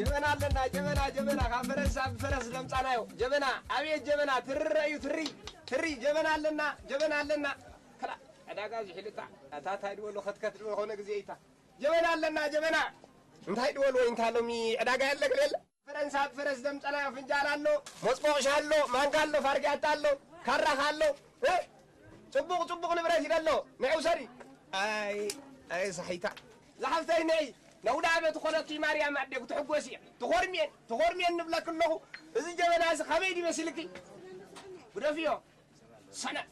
جبنا لنا جبنا كفرس فرس لمصانايو جبنا ابي جبنا تريو تري جبنا لنا كلا اداغا زحلتا اتا تايدولو خدكت هونه غزيتا جبنا انت هيدولو انت لومي اداغا يلك فرس لمصانايو فنجالالو مسقوشالو مانغالو فارغاتالو كارخالو صبوق نبرات يدالو نعو سري اي صحيتا زحفتي نعي لو دابت خلقتي مريم عندك تحقوسي تخورمين نبلك له اذا جبنا خميدي مسلكي ودفيو سنه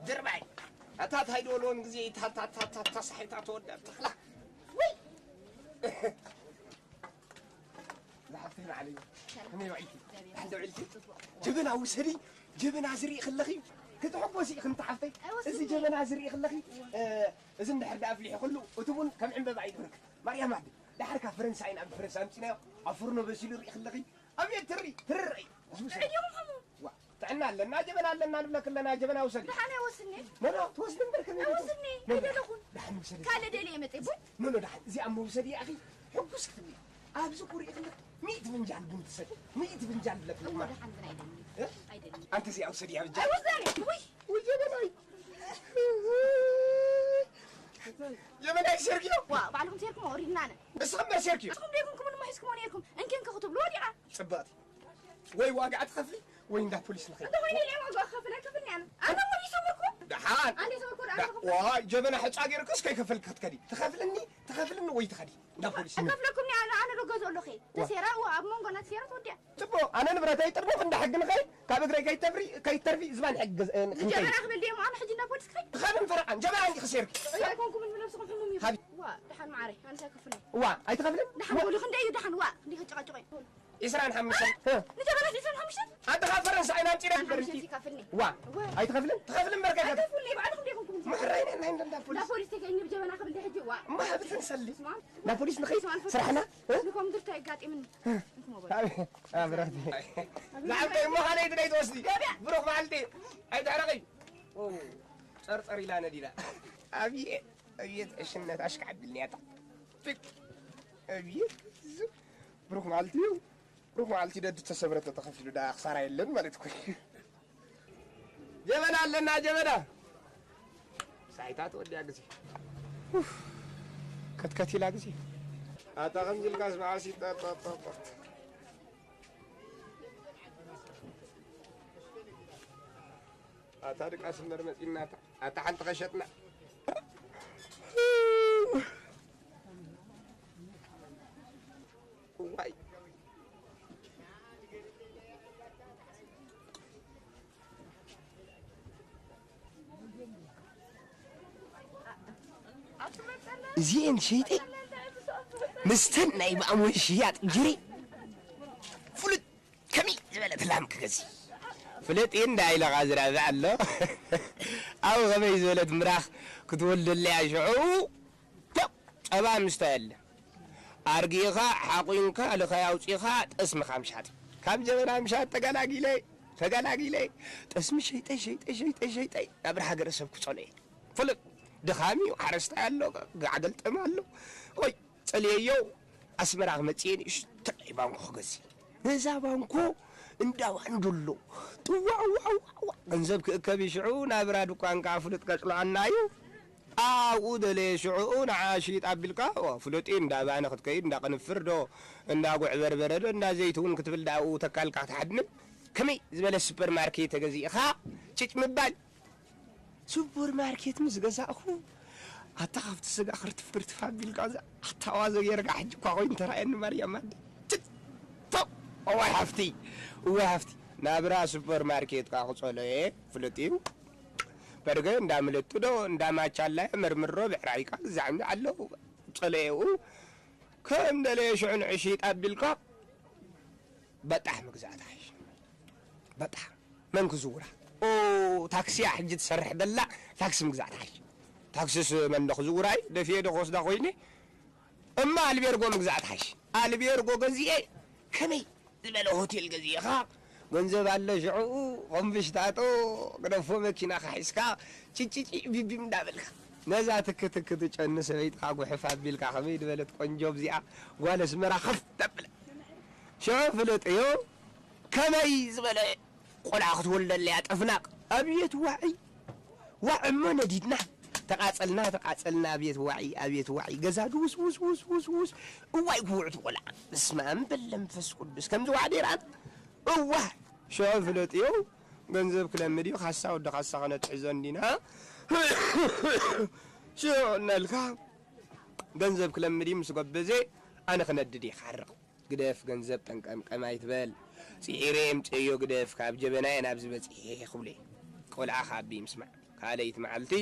درباي اتات هيدولون غزي تا صحيتا تودع تخلا وي زحفتي علي انا وعيتي حد وعيتي جبنا وسري جبنا زري خلخي كتحبوسي كنت حفتي اذا جبنا زري خلخي اذا ندحر دافلي كله وتبون كم عم بعيد برك مريم عبد دحرك فرنساين اب فرنسا امتنا افرنو بسيل ري خلخي ابي تري اليوم حمو تعنا لنا جبنا لنا نبلك لنا جبنا وسدي دحنا وسني لا توسدن برك وسني هذا لكون دحنا وسدي قال دلي يمطي نو دحنا زي ام وسدي يا اخي حبوس كتبي ابزو كوري خلخ 100 فنجان بنت سد 100 فنجان لك ما ايدني انت زي اوسدي يا بجد وزاري وي جبناي جبنا سيركيو بعلكم سيركم اورينا انا بس خمر سيركيو اسكم ليكم كم ما حسكم ونيركم انكن كخطب لوديعه صباتي وي واقعت خفلي وين ده بوليس نخيل انت وين اللي واقع خفلي كفلني انا ولي صوركم دحان انا صوركم واي جبنا حصاغيركس كيكفلك تكدي تخافلني وي تخدي ده بوليس اكفلكم انا لو غزو له خي تسيرا واب مونغنا تسيرا توديا تبو انا نبرتي طرف عند حق نخي كابغري كيترفي زمان حق جبنا قبل ديما انا حجنا بوليس خي تخافن فرقان جبنا عندي خسيرك يكونكم من نفسكم حموم يا وا دحان معري انا ساكفلي وا اي تخافلن دحان قولي خندي دحان وا دي خجقجقي يسران حمشن نجبنا يسران حمشن انت فرنسا اين امتي نبر وا اي تخافلن بركه تخافلني بعدكم ديكم محرين عند البوليس لا بوليس كاين بجبنا قبل دي حجي وا ما بتنسلي لا بوليس نخي سرحنا لكم درت يقاطي مني براتي لعبت ما خليت ني توسدي بروح معلتي اي تعرقي صرصر الى نديلا ابي اشنت اشك عبدلني اتا فك ابي بروح معلتي دد تسبرت تخفل دا خساره يلن مالتكو جبنا لنا جبنا سايتات ودي اغزي كتكتي لاغزي اتا خمجل كاس معاسي اتارك اسمر متينا اتا حنت قشتنا واي زين شيتي مستنى يبقى منشيات جري فلت كمي زبالة لامك غزي فلت إن داي لغازرة بعلو أو غبي زبالة مراخ كتولد اللي عشعو أبا مستقل أرقيخا حاقينكا لخيا وصيخا اسم خامشات كم جبنا مشات تقلاقي لي اسم شيطي أبرح قرسب كصلي فلت دخامي وحرستا يالو قعدلت مالو وي صلييو اسمراغ متيني شتي بانكو غزي نزا بانكو እንዳው አንዱሉ ጥዋው ገንዘብ ከከቢ ሽዑና ብራድ ቋን ካፍልጥ ቀጽላናዩ አው ደለ ሽዑና ዓሺጥ አብልቃ ፍሎጤ እንዳባነ ክትከይድ እንዳቀንፍርዶ እንዳጉዕ በርበረዶ እንዳ ዘይቱን ክትብል ዳው ተካልካ ተሐድንም ከመይ ዝበለ ሱፐር ማርኬት ተገዚእኻ ጭጭ ምባል ሱፐር ማርኬት ምዝገዛእኹ አታፍት ስጋ ክርትፍርት ፋብልቃ ዛ አታዋዘ የርጋ ሕጅ ቋቆይ ተራየን ማርያም አድ وحفتي نابرا سوبر ماركت كاخصله فلتيو برغ انداملتدو انداماچالا مرمرو بعرايكا زعم علو صليو كم دلي شعن عشيط ابلكا بطح مغزاتاش بطح من كزورا او تاكسي حج تسرح دلا تاكسي مغزاتاش تاكسيس من دخزوراي دفي دخوس دخويني اما البيرغو مغزاتاش البيرغو غزي كمي زبل هوتيل غزيخا ገንዘብ አለ ጅዑ ወንብሽታቶ ገደፎ መኪና ኻይስካ ቺቺ ቢቢም ዳብልካ نزا تك تجنس بيت خاغو حفاظ بيلكا خميد بلت قنجوب زيا ولا سمرا خف تبل شوف لطيو كمي زبل قلعت ولا اللي اطفناق ابيت وعي وعما نديدنا تقاصلنا ابيت وعي غزاد وس واي قوعت ولا اسمع بالمنفس قدس كم زوعدي رات اوه شوف لطيو ገንዘብ ክለምዲው ካሳ ወደ ካሳ ከነ ትሕዘንዲና شو ገንዘብ ክለምዲ ምስ ጎበዜ ኣነ ክነድድ ይኻርቕ ግደፍ ገንዘብ ጠንቀም ቀማይ ትበል ጽኢሬም ጽዮ ግደፍ ካብ ጀበናይ ናብ ዝበጽሕ ይኽብለ ቆልዓ ካቢ ምስማዕ ካለይት መዓልቲ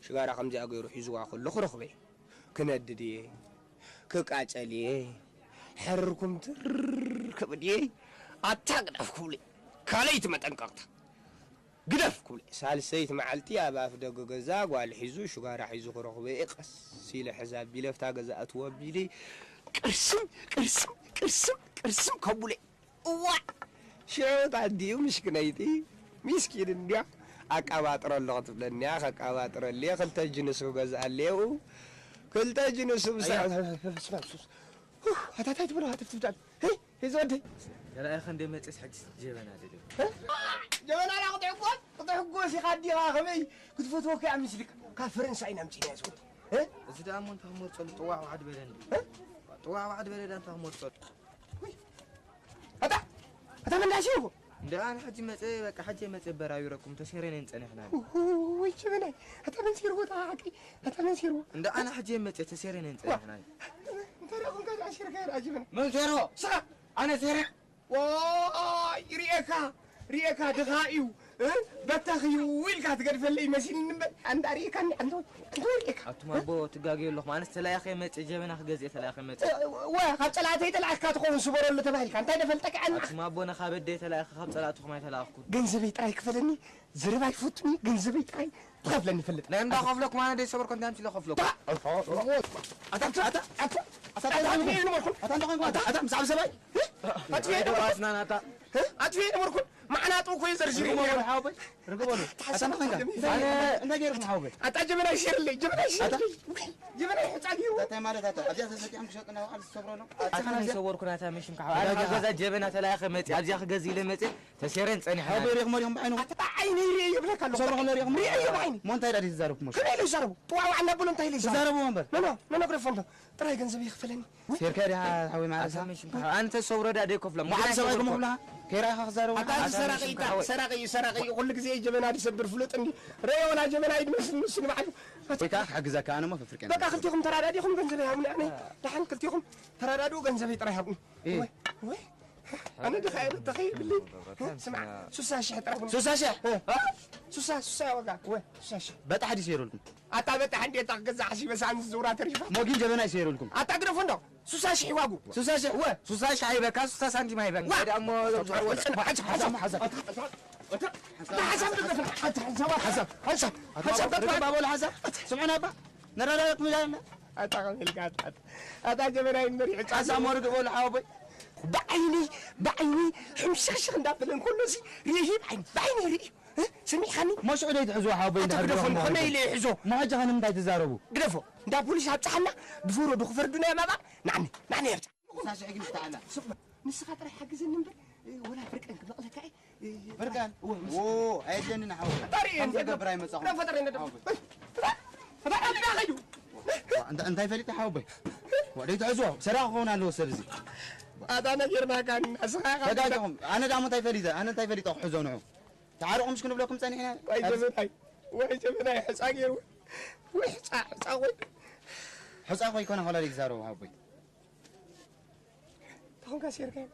ሽጋራ ከምዚ ኣገይሩ ሒዝዋ ከሎ ክረኽበ ክነድድ ክቃጨል ሕርኩም ትር ክብድ ኣታቅደፍ ክብለ ካለይት መጠንቀቕታ قدف كل سالسيت معلتي أبا في دق جزاق والحزو شجارة حزو خرخبة إقص سيل حزاب بيلفتا جزاء توابيلي كرسم كبولي وا شو تعدي ومش كنايتي مسكين النيا أكابات رلقت بالنيا أكابات رلي كل تجنس وجزاء الليو كل تجنس وسا اسمع هذا تبغى هتفتح هي زودي يلا يا خندي ما تسحق جبنا دلو جبنا أنا قطع قوس يخدي غامي كنت فوتوك يا عمي سلك كفرنسا أين أمشي يا زود ها إذا أمون تهمر صل طواع واحد بلدان طواع واحد بلدان تهمر صل هذا من داشيو ده أنا حجي ما بك حجي ما براوي ركم تسيرين أنت نحن وي جبنا هذا من سيرو تاعك هذا من سيرو ده أنا حجي ما تسيرين أنت نحن أنت رأيكم كذا عشرة غير أجبنا من سيرو صح أنا سيرة واي ريكا دغائيو بتاخيو ويلكا تقدر لي ماشين عند ريكا عنده ريكا أتما بو تجاجي الله ما نستلا يا أخي مت جبنا خجزي تلا يا أخي مت خب طلعتي تلعك تكون صبر ولا تبالك أنت دفلتك عنك أتما بو أنا خابد تلا يا أخي خب طلعت ما تلا أخو جنزبي تراي كفلني زرباي فوتني جنزبي تراي تخفلني فلت نعم ده خفلك ما أنا دي صبر كنت أمشي لخفلك أتا مسعب سباي أتفين أمركم معنا توكو يزرجي ركبوا أتا ما خنقا أنا جيرك محاوبة أتا جبنا يشير لي جبنا يحتاجيو أتا ما له أتا أبي أساسا أمشي أنا على الصبرانو أنا يصور كنا أتا مش مكحو أنا جزء جبنا تلا يا أخي متي أجي أخي جزء لمتي تسيرين ثاني حاوبة ريق مريم بعينه أتا عيني ريق بلك الله صبرنا ريق مريم بعيني ما أنت هيدا تزارب مش كنا اللي زاربوا طوعوا عنا بقول أنت اللي زاربوا من بر لا نقول فندم ترى جنزبي يخفلني سير كاري حاوي معنا أتا مش مكحو أنت تصور ده أديك كفلا ما حد سواكم مهلا كيرا خزارو سرقي كل زي جبنا يسبر فلوت اني ري ولا جبنا يدمسن مسن معي بكا حجزك انا ما فكر بقى خلتيكم تراداديكم غنزبي هاون يعني دحن خلتيكم ترادادو غنزبي طري هاون وي انا تخيل باللي اسمع سوساشي طري سوسا وقع وي سوساشي بتا حد يسيروا لكم اتا بتا حد يتغزا حشي بس عن الزورات ريفا موجين جبنا يسيروا لكم اتا قرفوا ندو سوساشي واقو سوساشي وي سوساشي هيبقى سوساشي أنت ما هيبقى هذا أمو حسب بابو الحسب سمعنا با نرى لا يقبل لنا اتاقم القات اتا جبنا يمري حسب مورد بقول حاوبي بعيني حمشش ندابلن كل شيء ريجي بعيني ريجي سمي خاني مش عدي تحزو حاوبي تقدفون خنا يلي يحزو ما جهن متى تزاربوا قدفوا دا بوليس هبصحنا دفورو دو خفردنا ما با نعني يرجع ساش عقل تعالى سبا نسخه طرح حجز النمبر ولا فرقان كبقلك اي فرقان اوه اي جنن حاوبي طريق انت قبراي مسخ لا فترين هذا انا غيو انت فريق حاوبي وديت عزو سراغ هنا لو سرزي هذا انا غيرنا كان اسخاغ فداكم انا دام انت فريده انا انت فريده حزونو تعالوا مش كنا بلاكم ثاني هنا واي جبناي حصاغير وي حصاغ يكون ولا ليك زارو حاوبي تكون كاسير كان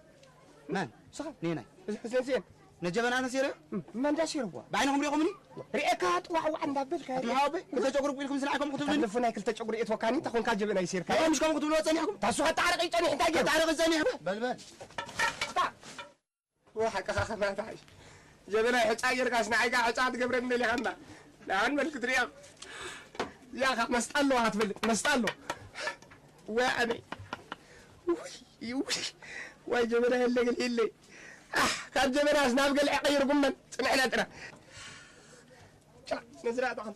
من صح نينا زين نجبنا انا سيره من داشير هو بعينهم ريقومني ريكات وعو عند بالك حاوبي كنت تجرب بينكم سنعكم كتبوا لي تلفنا كلتا تشغري اتوكاني تكون كاجبنا يصير كان مش كم كتبوا له ثاني حكم تاسو تعرقي ثاني حتاج تعرق ثاني بل وحق ما تعيش جبنا حصاير كاسنا عيقا حصات قبرنا اللي خنا لان ملك دريام يا اخ مستقلو هتبل مستقلو واني وي جبنا اللي كان جبنا اسناب قال عقير قمن سمعنا ترى نزرع طخن